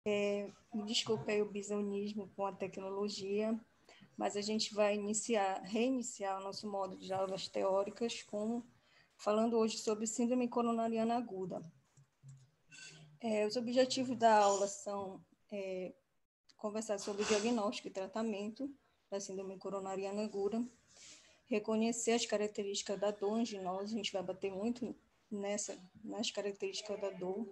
Me desculpe aí o bisonismo com a tecnologia, mas a gente vai reiniciar o nosso modo de aulas teóricas falando hoje sobre síndrome coronariana aguda. Os objetivos da aula são conversar sobre o diagnóstico e tratamento da síndrome coronariana aguda, reconhecer as características da dor anginosa, a gente vai bater muito nas características da dor,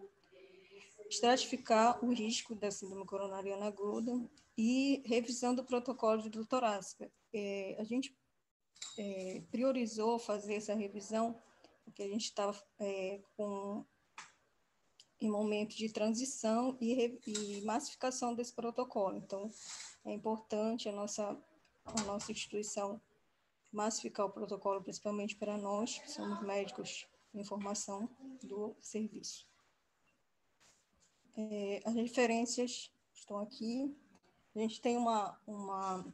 estratificar o risco da síndrome coronariana aguda e revisão do protocolo de dor torácica. A gente priorizou fazer essa revisão porque a gente estava em momento de transição e massificação desse protocolo. Então, é importante a nossa instituição massificar o protocolo, principalmente para nós, que somos médicos em formação do serviço. As referências estão aqui. A gente tem uma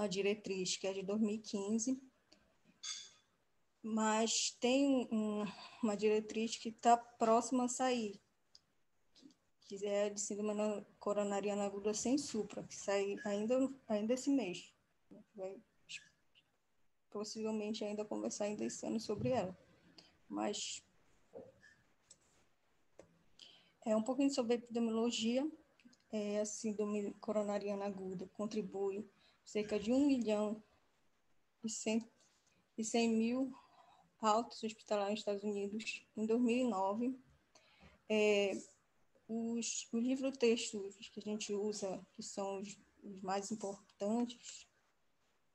diretriz que é de 2015, mas tem uma diretriz que está próxima a sair, que é de síndrome coronariana aguda sem supra, que sai ainda esse mês. Vai possivelmente ainda conversar ainda esse ano sobre ela. Mas um pouquinho sobre a epidemiologia. A síndrome coronariana aguda contribui cerca de 1.100.000 altas hospitalares nos Estados Unidos em 2009. Os livros-textos que a gente usa, que são os mais importantes,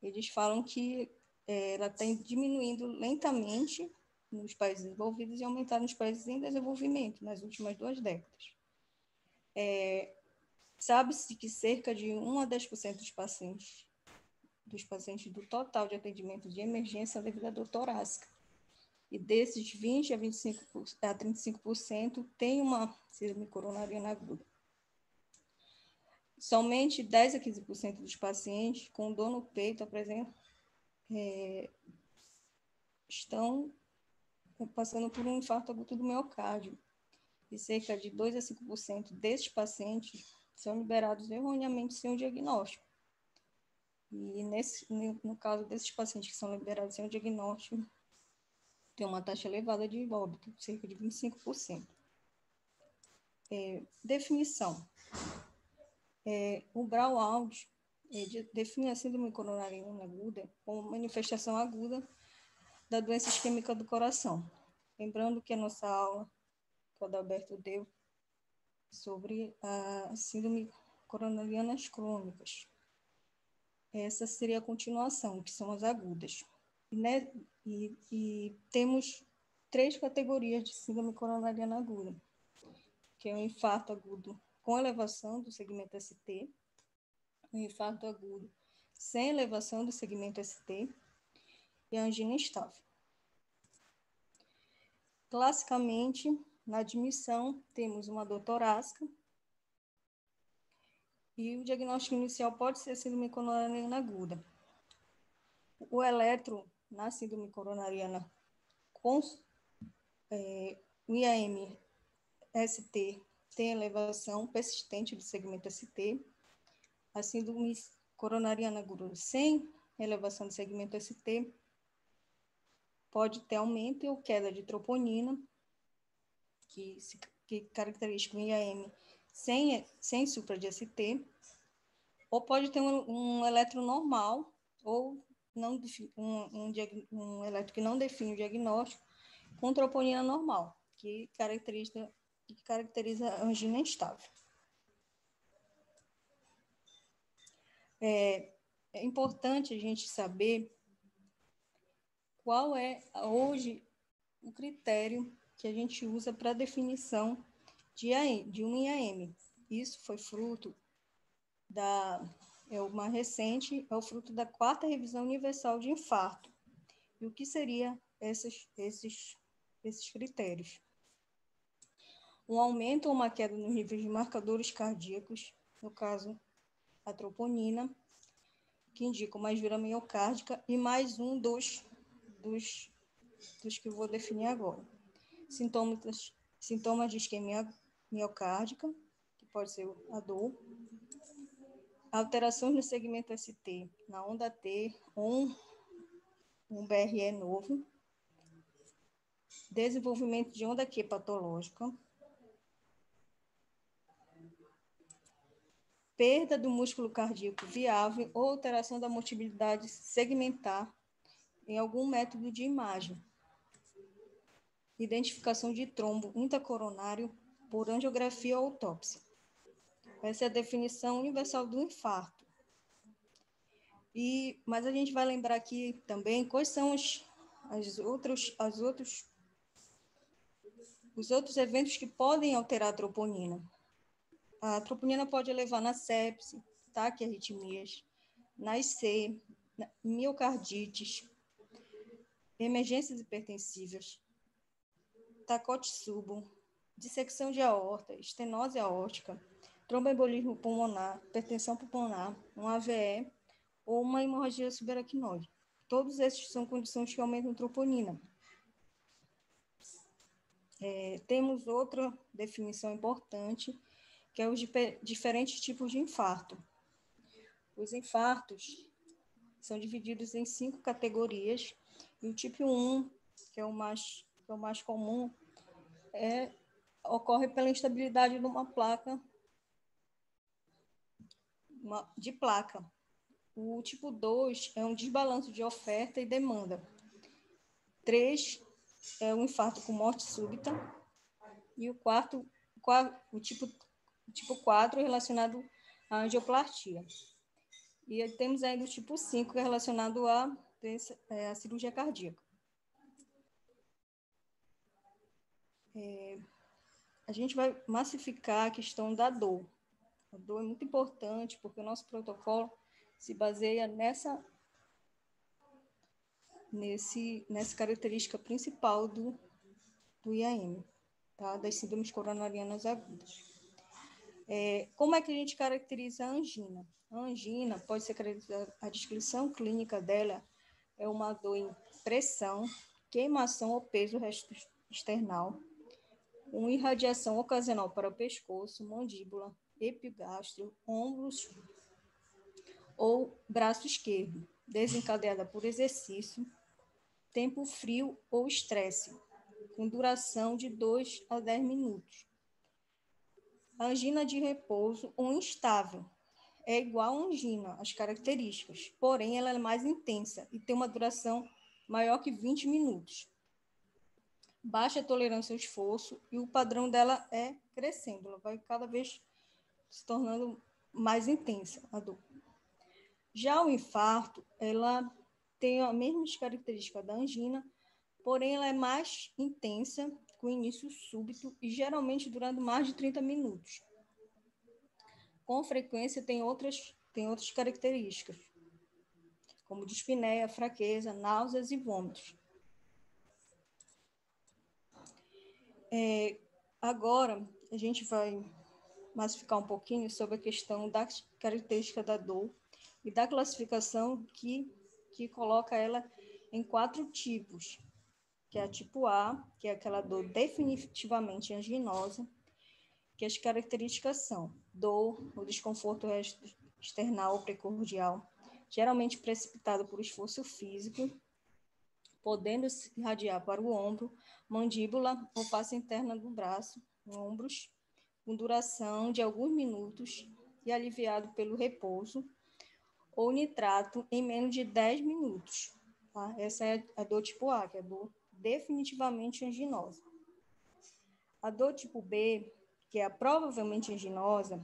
eles falam que ela está diminuindo lentamente nos países desenvolvidos e aumentando nos países em desenvolvimento nas últimas 2 décadas. Sabe-se que cerca de 1 a 10% dos pacientes do total de atendimento de emergência devido à dor torácica. E desses 20 a 35% tem uma síndrome coronariana aguda. Somente 10 a 15% dos pacientes com dor no peito estão passando por um infarto agudo do miocárdio. E cerca de 2 a 5% desses pacientes são liberados erroneamente sem o diagnóstico. E no caso desses pacientes que são liberados sem o diagnóstico, tem uma taxa elevada de óbito, cerca de 25%. Definição. O Braun-Aldi define a síndrome coronariana aguda como manifestação aguda da doença isquêmica do coração. Lembrando que a nossa aula, que o Adalberto deu, sobre a síndrome coronarianas crônicas. Essa seria a continuação, que são as agudas. E temos 3 categorias de síndrome coronariana aguda, que é o infarto agudo com elevação do segmento ST, o infarto agudo sem elevação do segmento ST e a angina instável. Classicamente, na admissão, temos uma dor torácica e o diagnóstico inicial pode ser síndrome coronariana aguda. O eletro na síndrome coronariana com o IAM-ST tem elevação persistente do segmento ST. A síndrome coronariana aguda sem elevação do segmento ST pode ter aumento ou queda de troponina, que caracteriza o IAM sem supra de ST, ou pode ter um eletro normal, ou um eletro que não define o diagnóstico, com troponina normal, que caracteriza a angina instável. É importante a gente saber qual é, hoje, o critério que a gente usa para a definição de um IAM. Isso foi fruto o mais recente, é o fruto da 4ª revisão universal de infarto. E o que seriam esses critérios? Um aumento ou uma queda nos níveis de marcadores cardíacos, no caso, a troponina, que indica uma injúria miocárdica, e mais um dos que eu vou definir agora. Sintomas de isquemia miocárdica, que pode ser a dor, alterações no segmento ST, na onda T, um BRE novo, desenvolvimento de onda Q patológica, perda do músculo cardíaco viável ou alteração da motilidade segmentar em algum método de imagem, identificação de trombo intracoronário por angiografia ou autópsia. Essa é a definição universal do infarto. Mas a gente vai lembrar aqui também quais são os outros eventos que podem alterar a troponina. A troponina pode levar na sepse, taquiarritmias, na IC, miocardites, emergências hipertensivas, tacote-subo, dissecção de aorta, estenose aórtica, tromboembolismo pulmonar, hipertensão pulmonar, um AVE ou uma hemorragia subaracnoide. Todos esses são condições que aumentam a troponina. Temos outra definição importante, que é os diferentes tipos de infarto. Os infartos são divididos em 5 categorias, e o tipo 1, que é o mais comum, ocorre pela instabilidade de uma placa, de placa. O tipo 2 é um desbalanço de oferta e demanda. 3 é um infarto com morte súbita. E o tipo 4 relacionado à angioplastia. E temos ainda o tipo 5, que é relacionado à cirurgia cardíaca. A gente vai massificar a questão da dor. A dor é muito importante, porque o nosso protocolo se baseia nessa característica principal do IAM, tá? Das síndromes coronarianas agudas. Como é que a gente caracteriza a angina? A angina pode ser caracterizada, a descrição clínica dela é uma dor em pressão, queimação ou peso external, uma irradiação ocasional para o pescoço, mandíbula, epigastro, ombros ou braço esquerdo, desencadeada por exercício, tempo frio ou estresse, com duração de 2 a 10 minutos. A angina de repouso ou instável é igual a angina, as características, porém ela é mais intensa e tem uma duração maior que 20 minutos. Baixa tolerância ao esforço e o padrão dela é crescendo, ela vai cada vez se tornando mais intensa, a dor. Já o infarto, ela tem a mesma característica da angina, porém ela é mais intensa, com início súbito e geralmente durando mais de 30 minutos. Com frequência tem outras características, como dispneia, fraqueza, náuseas e vômitos. Agora, a gente vai massificar um pouquinho sobre a questão da característica da dor e da classificação que coloca ela em 4 tipos, que é a tipo A, que é aquela dor definitivamente anginosa, que as características são dor ou desconforto external ou precordial, geralmente precipitado por esforço físico, podendo se irradiar para o ombro, mandíbula ou face interna do braço, ombros, com duração de alguns minutos e aliviado pelo repouso, ou nitrato em menos de 10 minutos. Tá? Essa é a dor tipo A, que é a dor definitivamente anginosa. A dor tipo B, que é a provavelmente anginosa,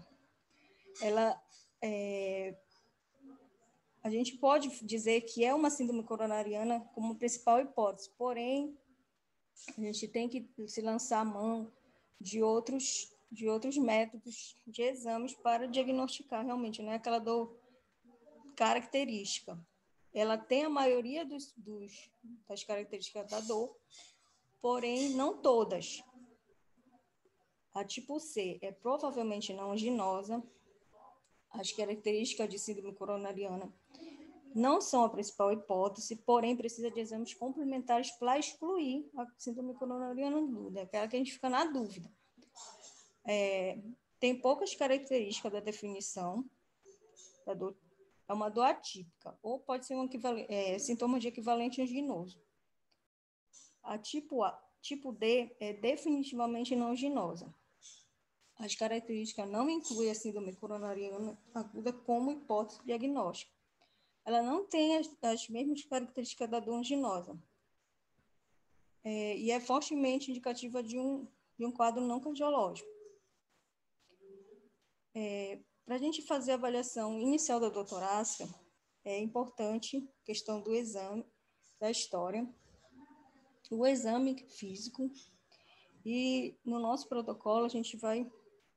a gente pode dizer que é uma síndrome coronariana como principal hipótese, porém, a gente tem que se lançar a mão de outros métodos de exames para diagnosticar realmente, não é aquela dor característica. Ela tem a maioria das características da dor, porém, não todas. A tipo C é provavelmente não anginosa. As características de síndrome coronariana não são a principal hipótese, porém precisa de exames complementares para excluir a síndrome coronariana aguda, aquela que a gente fica na dúvida. Tem poucas características da definição da dor. É uma dor atípica, ou pode ser sintoma de equivalente anginoso. A tipo D é definitivamente não anginosa. As características não incluem a síndrome coronariana aguda como hipótese diagnóstica. Ela não tem as mesmas características da dor anginosa. E é fortemente indicativa de um quadro não cardiológico. Para a gente fazer a avaliação inicial da dor torácica, é importante a questão do exame, da história, o exame físico, e no nosso protocolo a gente vai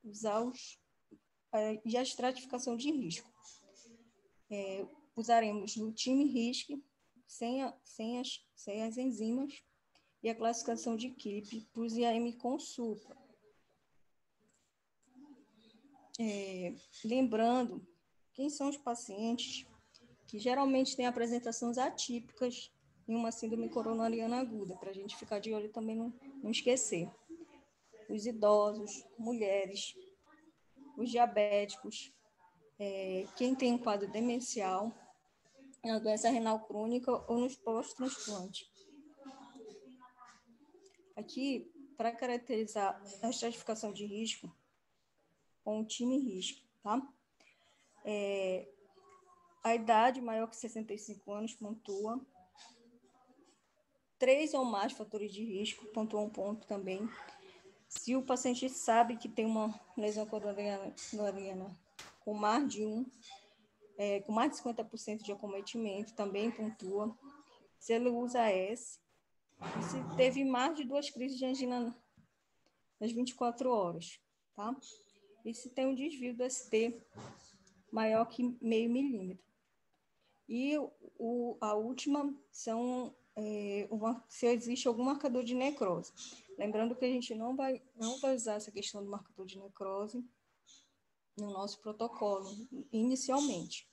usar e a estratificação de risco. Usaremos o time RISC sem as enzimas e a classificação de KILP para os IAM com supra. Lembrando, quem são os pacientes que geralmente têm apresentações atípicas em uma síndrome coronariana aguda, para a gente ficar de olho e também não esquecer. Os idosos, mulheres, os diabéticos, quem tem um quadro demencial, a doença renal crônica ou nos pós-transplante. Aqui, para caracterizar a estratificação de risco, com o time risco, tá? A idade maior que 65 anos pontua. 3 ou mais fatores de risco, pontua um ponto também. Se o paciente sabe que tem uma lesão coronariana com mais de com mais de 50% de acometimento, também pontua. Se ele usa S, e se teve mais de 2 crises de angina nas 24 horas, tá? E se tem um desvio do ST maior que 0,5 milímetro. E a última são se existe algum marcador de necrose. Lembrando que a gente não vai usar essa questão do marcador de necrose no nosso protocolo, inicialmente.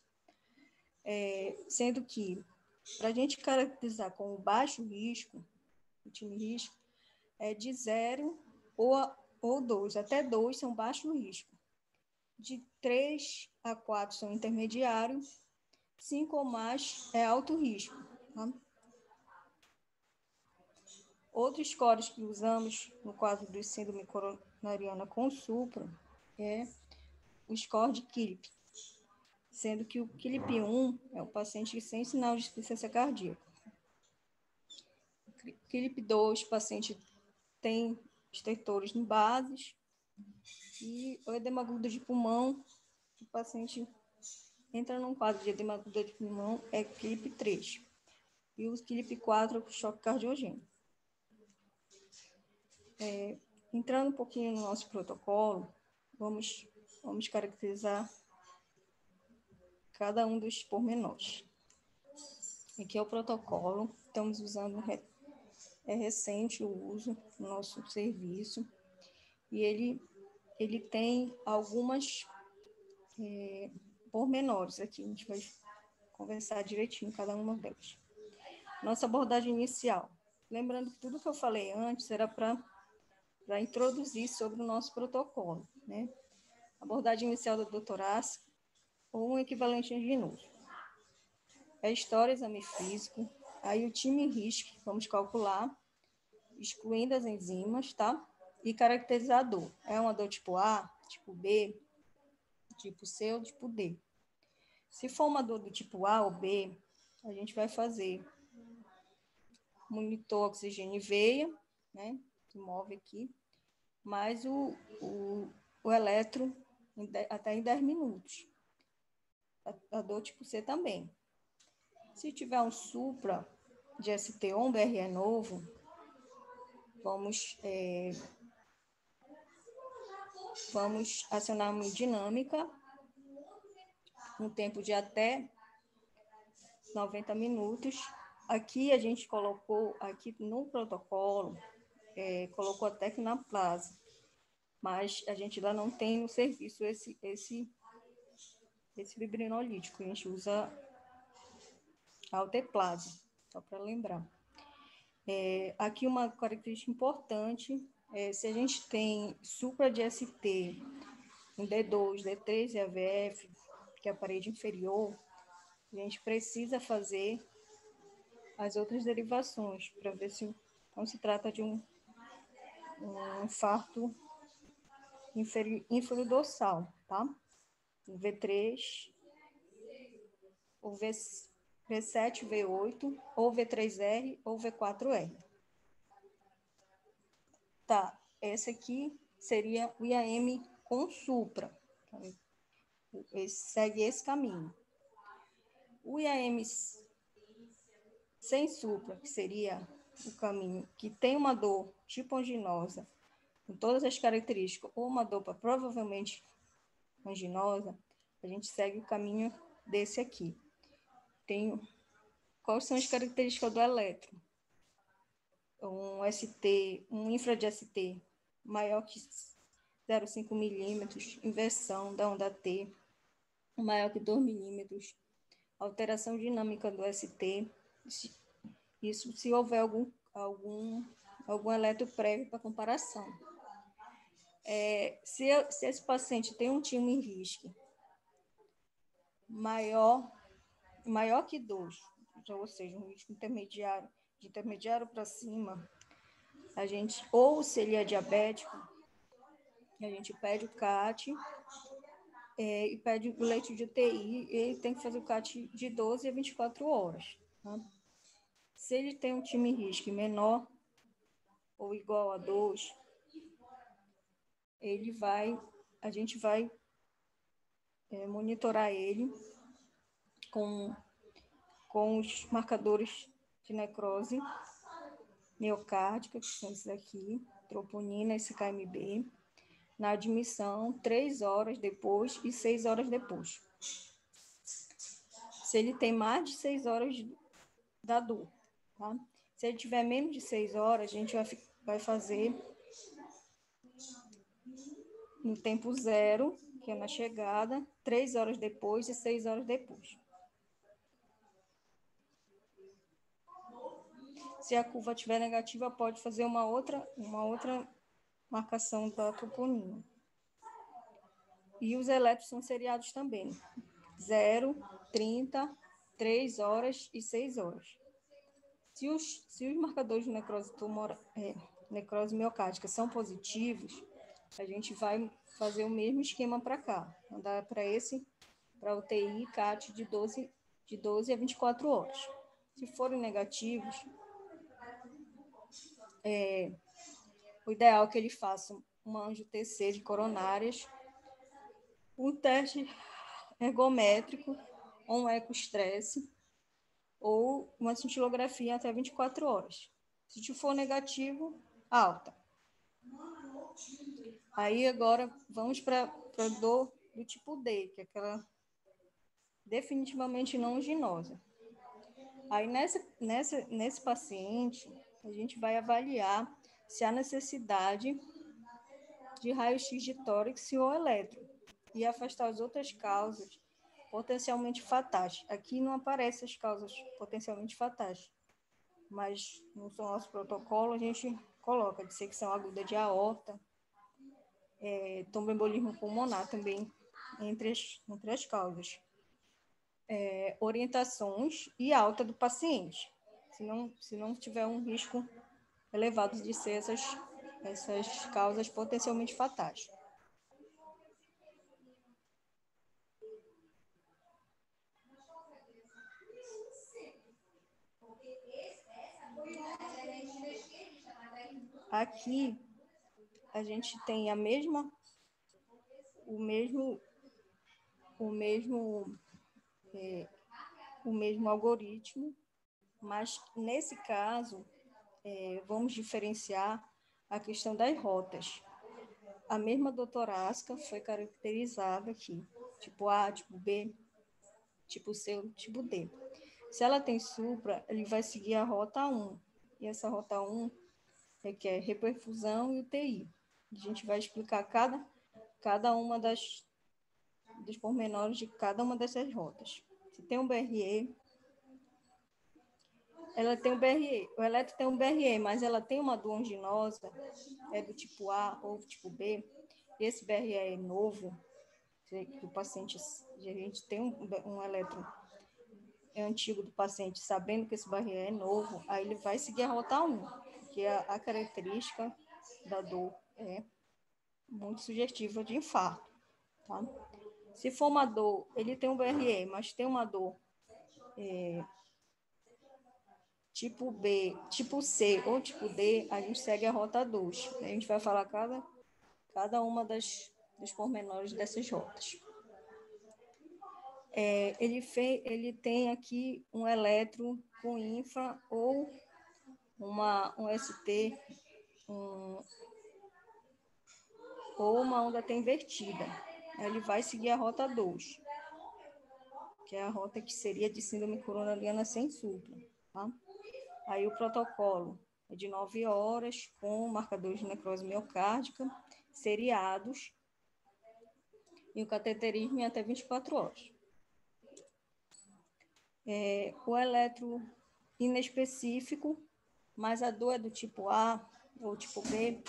Sendo que, para a gente caracterizar como baixo risco, o time risco, é de 0 ou 2, até 2 são baixo risco. De 3 a 4 são intermediário, 5 ou mais é alto risco. Tá? Outros scores que usamos no quadro de síndrome coronariana com supra é o score de KILP, sendo que o KILP 1 é o paciente sem sinal de insuficiência cardíaca. KILP 2, o paciente tem estertores no bases, e o edema agudo de pulmão, o paciente entra num quadro de edema agudo de pulmão, é KILP 3. E o KILP 4 é o choque cardiogênico. Entrando um pouquinho no nosso protocolo, vamos caracterizar cada um dos pormenores. Aqui é o protocolo, estamos usando, é recente o uso no nosso serviço, e ele tem algumas pormenores aqui, a gente vai conversar direitinho cada uma delas. Nossa abordagem inicial. Lembrando que tudo que eu falei antes era para introduzir sobre o nosso protocolo, né? Abordagem inicial da doutorácia ou um equivalente anginoso. História, exame físico, aí o time RISC, vamos calcular, excluindo as enzimas, tá? E caracterizador. É uma dor tipo A, tipo B, tipo C ou tipo D. Se for uma dor do tipo A ou B, a gente vai fazer monitor oxigênio e veia, né? Que move aqui, mais o eletro até em 10 minutos. A dor tipo C também. Se tiver um supra de ST ou um BRE novo, vamos acionar uma dinâmica, um tempo de até 90 minutos. Aqui a gente colocou, aqui no protocolo, colocou a tecnaplase, mas a gente ainda não tem no serviço esse fibrinolítico, a gente usa alteplase, só para lembrar. Aqui uma característica importante, se a gente tem supra de ST um D2, D3 e AVF, que é a parede inferior, a gente precisa fazer as outras derivações para ver se não se trata de um infarto inferodorsal, tá? O V3, o V7, V8, ou V3R ou V4R. Tá, esse aqui seria o IAM com supra. Segue esse caminho. O IAM sem supra, que seria o caminho que tem uma dor tipo anginosa, com todas as características, ou uma dor provavelmente anginosa, a gente segue o caminho desse aqui. Quais são as características do eletro? Um infra de ST maior que 0,5 milímetros, inversão da onda T maior que 2 milímetros, alteração dinâmica do ST, isso se houver algum eletro prévio para comparação. Se esse paciente tem um time risco maior que 2, ou seja, um risco intermediário, de intermediário para cima, ou se ele é diabético, a gente pede o CAT e pede o leite de UTI, e ele tem que fazer o CAT de 12 a 24 horas. Tá? Se ele tem um time risco menor ou igual a 2, a gente vai monitorar ele com os marcadores de necrose miocárdica, que são esses aqui, troponina e CKMB, na admissão 3 horas depois e 6 horas depois. Se ele tem mais de 6 horas da dor, tá? Se ele tiver menos de 6 horas, a gente vai fazer no tempo zero, que é na chegada, 3 horas depois e 6 horas depois. Se a curva estiver negativa, pode fazer uma outra marcação da troponina. E os eletros são seriados também. 0, 30, 3 horas e 6 horas. Se os marcadores de necrose miocárdica são positivos, a gente vai fazer o mesmo esquema para cá. Mandar para UTI, CAT de 12 a 24 horas. Se forem negativos, o ideal é que ele faça um angio-TC de coronárias, um teste ergométrico, ou um ecoestresse, ou uma cintilografia até 24 horas. Se for negativo, alta. Aí agora vamos para a dor do tipo D, que é aquela definitivamente não anginosa. Aí nesse paciente, a gente vai avaliar se há necessidade de raio-x de tórax ou eletro e afastar as outras causas potencialmente fatais. Aqui não aparecem as causas potencialmente fatais, mas no nosso protocolo a gente coloca dissecção aguda de aorta, tromboembolismo pulmonar também, entre as causas. Orientações e alta do paciente, se não tiver um risco elevado de ser essas causas potencialmente fatais. Aqui a gente tem o mesmo algoritmo, mas nesse caso vamos diferenciar a questão das rotas. A mesma dor torácica foi caracterizada aqui, tipo A, tipo B, tipo C, tipo D. Se ela tem supra, ele vai seguir a rota 1, e essa rota 1 requer reperfusão e UTI. A gente vai explicar cada uma dos pormenores de cada uma dessas rotas. Se tem um BRE, ela tem um BRE, o eletro tem um BRE, mas ela tem uma dor anginosa, do tipo A ou tipo B, esse BRE é novo, que o paciente, a gente tem um eletro antigo do paciente, sabendo que esse barrier é novo, aí ele vai seguir a rota 1, que a característica da dor é muito sugestiva de infarto, tá? Se for uma dor, ele tem um BRE, mas tem uma dor tipo B, tipo C ou tipo D, a gente segue a rota 2. A gente vai falar cada uma dos pormenores dessas rotas. Ele tem aqui um eletro com infra ou um ST, ou uma onda T invertida. Ele vai seguir a rota 2, que é a rota que seria de síndrome coronariana sem supra. Tá? Aí o protocolo é de 9 horas, com marcadores de necrose miocárdica, seriados, e o cateterismo em até 24 horas. O eletro inespecífico, mas a dor é do tipo A ou tipo B,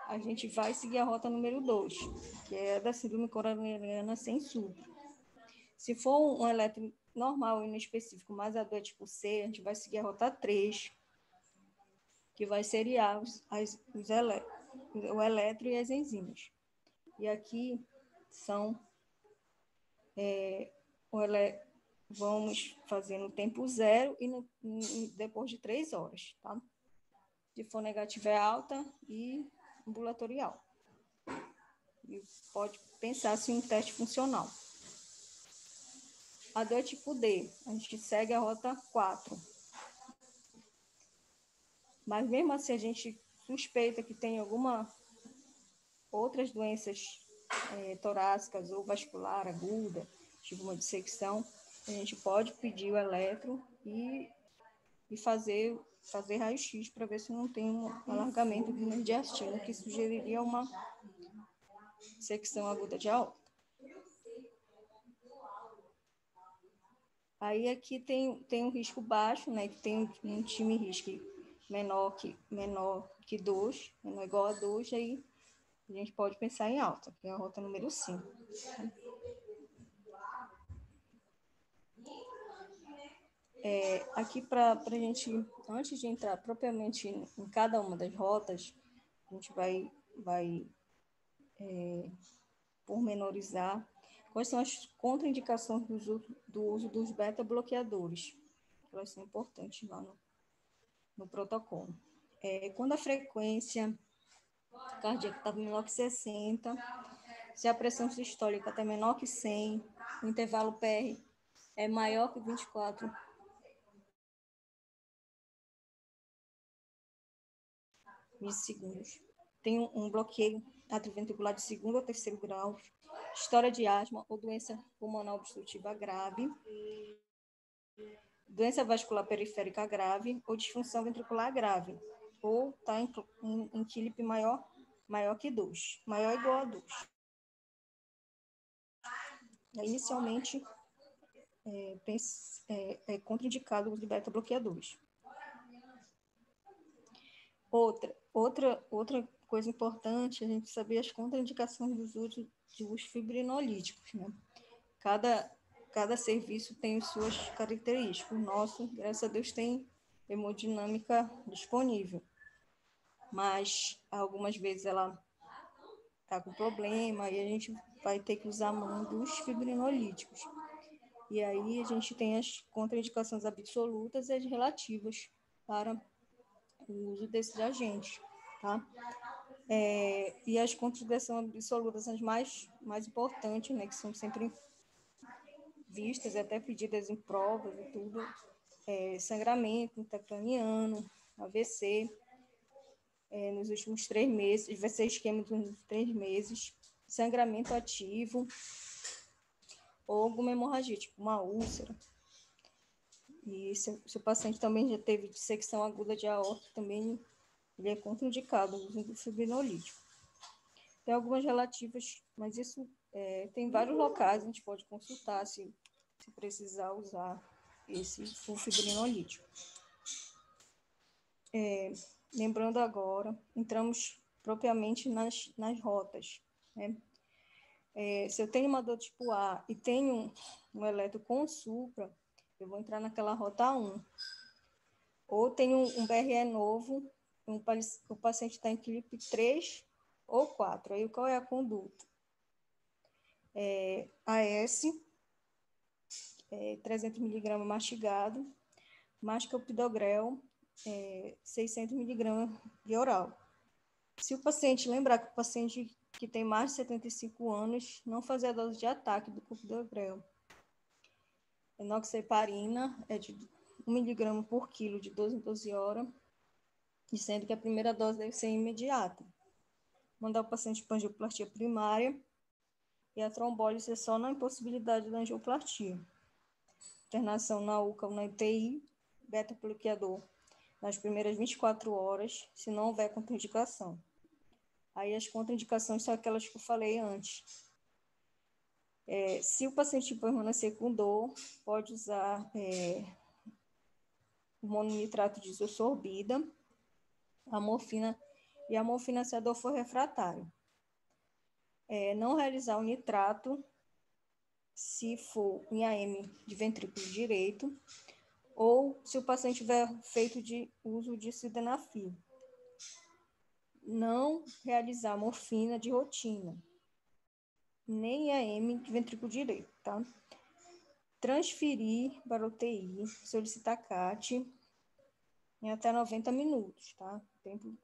a gente vai seguir a rota número 2, que é da síndrome coronariana sem supra. Se for um eletro normal e inespecífico, mas a dor é tipo C, a gente vai seguir a rota 3, que vai seriar o eletro e as enzimas. E aqui são vamos fazer no tempo zero e depois de 3 horas, tá? Se for negativa é alta e ambulatorial. E pode pensar se um teste funcional. A dor é tipo D, a gente segue a rota 4. Mas mesmo assim a gente suspeita que tem alguma outras doenças torácicas ou vascular aguda, tipo uma dissecção, a gente pode pedir o eletro e fazer raio-x para ver se não tem um alargamento do mediastino, que sugeriria uma dissecção aguda de aorta. Aí aqui tem um risco baixo, né, que tem um time risco menor que 2, menor ou igual a 2, aí a gente pode pensar em alta, que é a rota número 5. Aqui para a gente, antes de entrar propriamente em cada uma das rotas, a gente vai pormenorizar quais são as contraindicações do uso dos beta-bloqueadores. Elas são importantes lá no protocolo. Quando a frequência cardíaca está menor que 60, se a pressão sistólica está menor que 100, o intervalo PR é maior que 24 milissegundos. Tem um bloqueio atrioventricular de segundo ou terceiro grau, história de asma ou doença pulmonar obstrutiva grave, doença vascular periférica grave ou disfunção ventricular grave, ou está em TILIP maior que 2, maior ou igual a 2. Inicialmente, é contraindicado o uso de beta-bloqueadores. Outra coisa importante, a gente saber as contraindicações dos usos dos fibrinolíticos, né? Cada serviço tem as suas características. O nosso, graças a Deus, tem hemodinâmica disponível, mas algumas vezes ela está com problema e a gente vai ter que usar a mão dos fibrinolíticos. E aí a gente tem as contraindicações absolutas e as relativas para o uso desses agentes, tá? E as contraindicações absolutas são as mais importantes, né, que são sempre vistas e até pedidas em provas e tudo, sangramento intracraniano, AVC, nos últimos 3 meses, vai ser isquêmico nos 3 meses, sangramento ativo, ou alguma hemorragia, tipo uma úlcera. E se o paciente também já teve dissecção aguda de aorta, também ele é contraindicado o uso do fibrinolítico. Tem algumas relativas, mas isso tem vários locais, a gente pode consultar se precisar usar o fibrinolítico. Lembrando agora, entramos propriamente nas rotas, né? Se eu tenho uma dor tipo A e tenho um eletro com supra, eu vou entrar naquela rota 1. Ou tenho um BRE novo, o paciente está em CLIP 3 ou 4. Aí qual é a conduta? AS, 300 mg mastigado, mais clopidogrel, 600 mg de oral. Se o paciente, lembrar que o paciente que tem mais de 75 anos, não fazer a dose de ataque do clopidogrel. Enoxaparina é de 1 mg por quilo de 12 em 12 horas, e sendo que a primeira dose deve ser imediata. Mandar o paciente para angioplastia primária e a trombólise é só na impossibilidade da angioplastia. Internação na UCA ou na UTI, beta-bloqueador nas primeiras 24 horas, se não houver contraindicação. Aí as contraindicações são aquelas que eu falei antes. Se o paciente permanecer com dor, pode usar o mononitrato de isosorbida, a morfina, e a morfina se a dor for refratário. Não realizar o nitrato se for em AM de ventrículo direito, ou se o paciente tiver feito de uso de sildenafil. Não realizar morfina de rotina, nem AM de ventrículo direito, tá? Transferir para UTI, solicitar CAT em até 90 minutos, tá? Tempo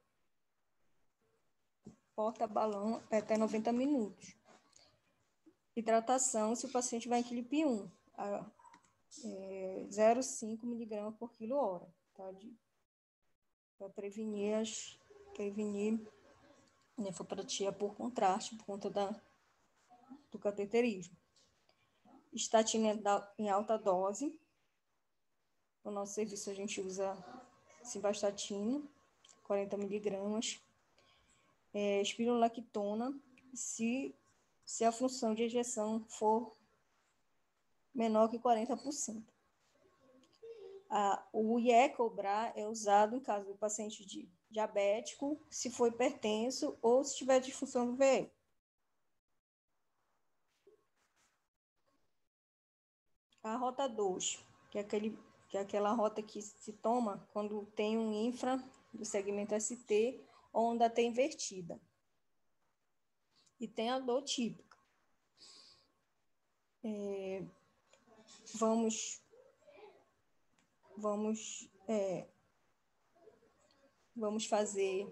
porta-balão é até 90 minutos. Hidratação, se o paciente vai em CLIP 1, 0,5 mg por quilo hora, tá? Para prevenir nefropatia por contraste, por conta do cateterismo. Estatina em alta dose. No nosso serviço a gente usa simvastatina, 40 mg. Espirulactona, se a função de ejeção for menor que 40%. O IE-Cobrar é usado em caso do paciente diabético, se for hipertenso ou se tiver disfunção do VE. A rota 2, que é aquela rota que se toma quando tem um infra do segmento ST ou onda T invertida. E tem a dor típica. Vamos fazer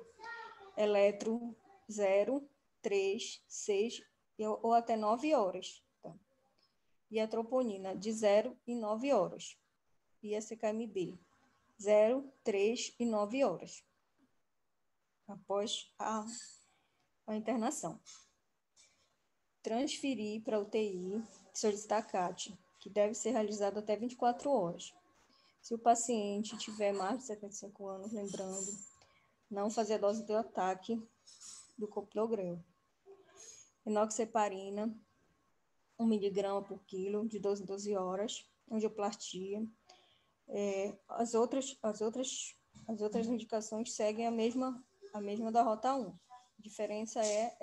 eletro 0, 3, 6 ou até 9 horas. Tá? E a troponina de 0 e 9 horas. E a CKMB 0, 3 e 9 horas. Após a internação. Transferir para UTI, solicitar CAT, que deve ser realizado até 24 horas. Se o paciente tiver mais de 75 anos, lembrando, não fazer a dose do ataque do clopidogrel. Enoxaparina, 1 mg por quilo, de 12 em 12 horas. Angioplastia. As outras indicações seguem a mesma da rota 1. A diferença é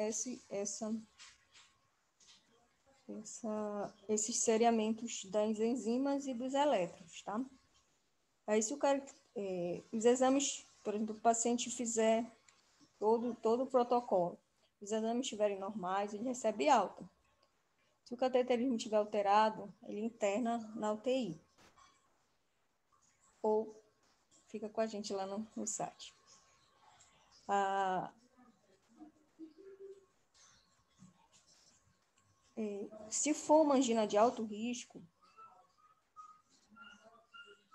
esses seriamentos das enzimas e dos elétrons, tá? Aí, se os exames, por exemplo, o paciente fizer todo o protocolo, os exames estiverem normais, ele recebe alta. Se o cateterismo estiver alterado, ele interna na UTI. Ou fica com a gente lá no site. Se for uma angina de alto risco,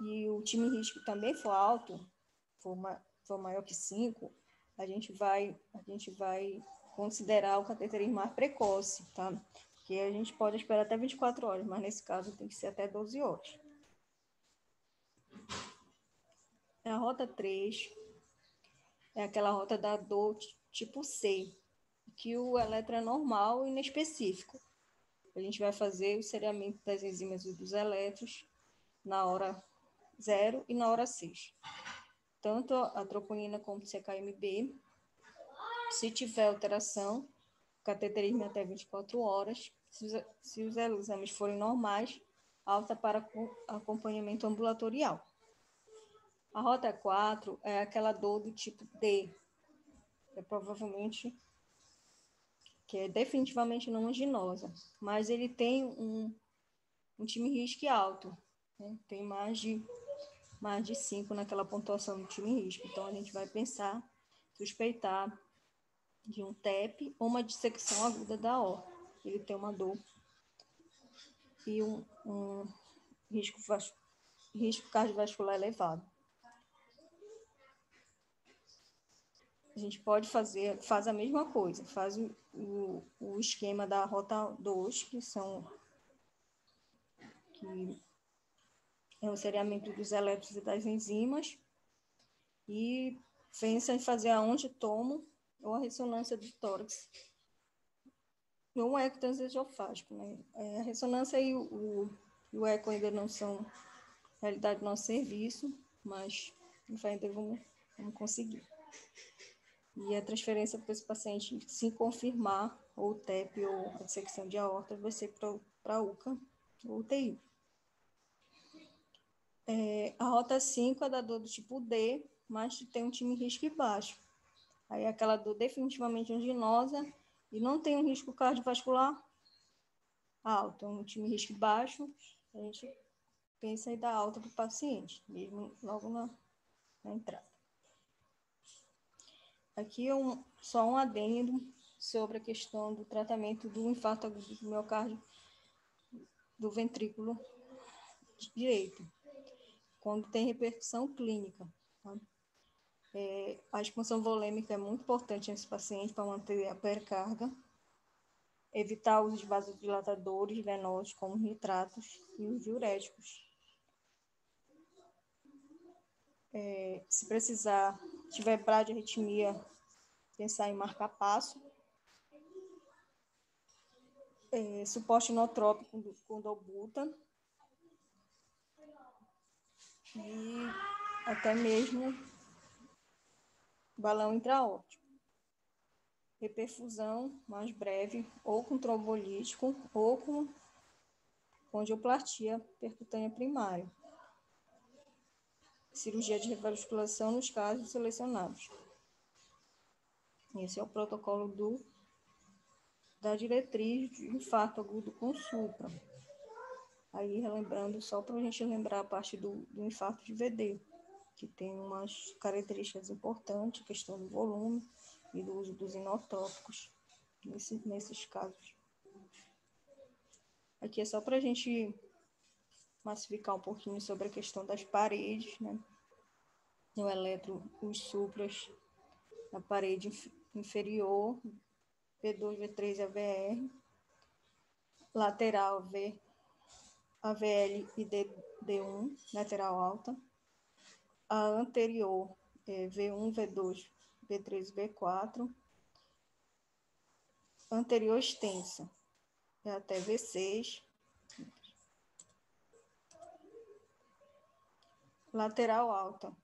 e o time risco também for alto, for maior que 5, a gente vai considerar o cateterismo mais precoce, tá? Porque a gente pode esperar até 24 horas, mas nesse caso tem que ser até 12 horas. A rota 3 é aquela rota da dor tipo C, que o eletro é normal e inespecífico. A gente vai fazer o seriamento das enzimas e dos elétrons na hora 0 e na hora 6. Tanto a troponina como o CKMB. Se tiver alteração, cateterismo até 24 horas. Se os exames forem normais, alta para acompanhamento ambulatorial. A rota 4 é aquela dor do tipo D, é provavelmente, que é definitivamente não anginosa, mas ele tem um time risco alto, né? Tem mais de 5 naquela pontuação do time risco. Então, a gente vai suspeitar de um TEP ou uma dissecção aguda da aorta. Ele tem uma dor e um risco cardiovascular elevado. A gente faz a mesma coisa, faz o esquema da rota 2, que é o seriamento dos elétrons e das enzimas, e pensa em fazer a onditomo ou a ressonância do tórax, ou um eco transesofágico, né? A ressonância e o eco ainda não são realidade do nosso serviço, mas ainda vamos conseguir. E a transferência para esse paciente, se confirmar, ou o TEP ou a dissecção de aorta, vai ser para a UCA ou UTI. A rota 5 é da dor do tipo D, mas tem um time risco baixo. Aí é aquela dor definitivamente anginosa e não tem um risco cardiovascular alto, um time risco baixo, a gente pensa em dar alta para o paciente, mesmo logo na entrada. Aqui é só um adendo sobre a questão do tratamento do infarto agudo do miocárdio do ventrículo direito, quando tem repercussão clínica. Tá? A expansão volêmica é muito importante nesse paciente para manter a percarga, evitar o uso de vasodilatadores venosos, como nitratos e os diuréticos. Se precisar, tiver bradiarritmia, pensar em marca-passo. Suporte inotrópico com dobuta. E até mesmo balão intraórtico. Reperfusão mais breve, ou com trombolítico, ou com angioplastia percutânea primária. Cirurgia de revascularização nos casos selecionados. Esse é o protocolo da diretriz de infarto agudo com supra. Aí, relembrando, só para a gente lembrar a parte do infarto de VD, que tem umas características importantes, a questão do volume e do uso dos inotrópicos nesses casos. Aqui é só para a gente massificar um pouquinho sobre a questão das paredes, né? No eletro, os supras na parede inferior, V2, V3 e AVR, lateral AVL e D1, lateral alta, a anterior V1, V2, V3 e V4, anterior extensa até V6, lateral alta,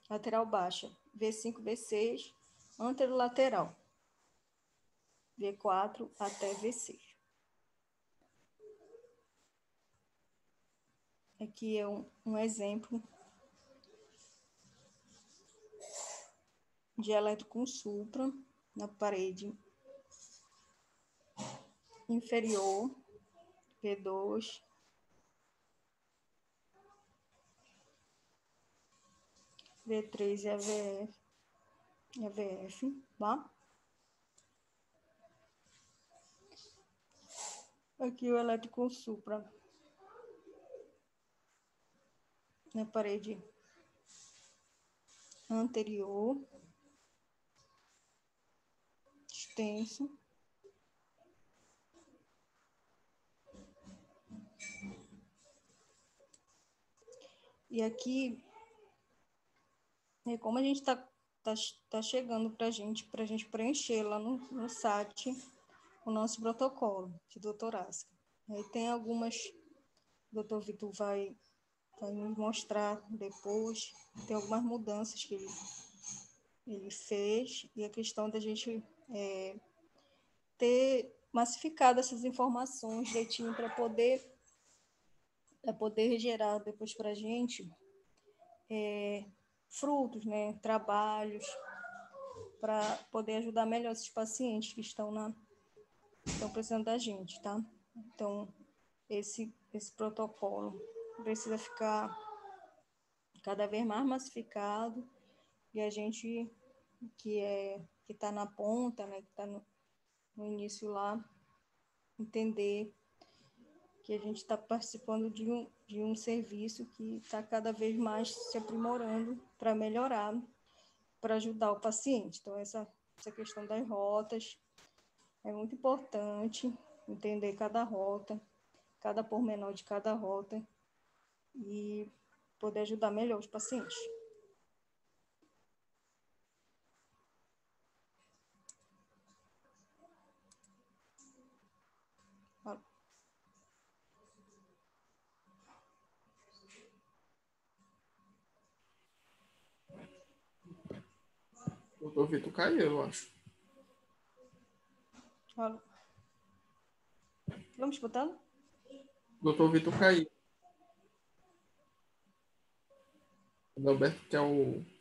lateral baixa, V5, V6, anterolateral, V4 até V6. Aqui é um exemplo de eletro com supra na parede inferior, V2, V3 e AVF, tá? Aqui o eletro com supra na parede anterior, extenso, e aqui, como a gente tá chegando para a gente preencher lá no site o nosso protocolo de doutorácia. Aí tem algumas, o doutor Vitor vai nos mostrar depois, tem algumas mudanças que ele fez, e a questão da gente ter massificado essas informações direitinho para poder gerar depois para a gente frutos, né, trabalhos, para poder ajudar melhor esses pacientes que estão precisando da gente, tá? Então, esse protocolo precisa ficar cada vez mais massificado e a gente que está na ponta, né, que está no início lá, entender que a gente está participando de um serviço que está cada vez mais se aprimorando para melhorar, para ajudar o paciente. Então, essa questão das rotas é muito importante, entender cada rota, cada pormenor de cada rota e poder ajudar melhor os pacientes. O doutor Vitor caiu, eu acho. Alô? Vamos escutando? O doutor Vitor caiu. O Alberto, que é o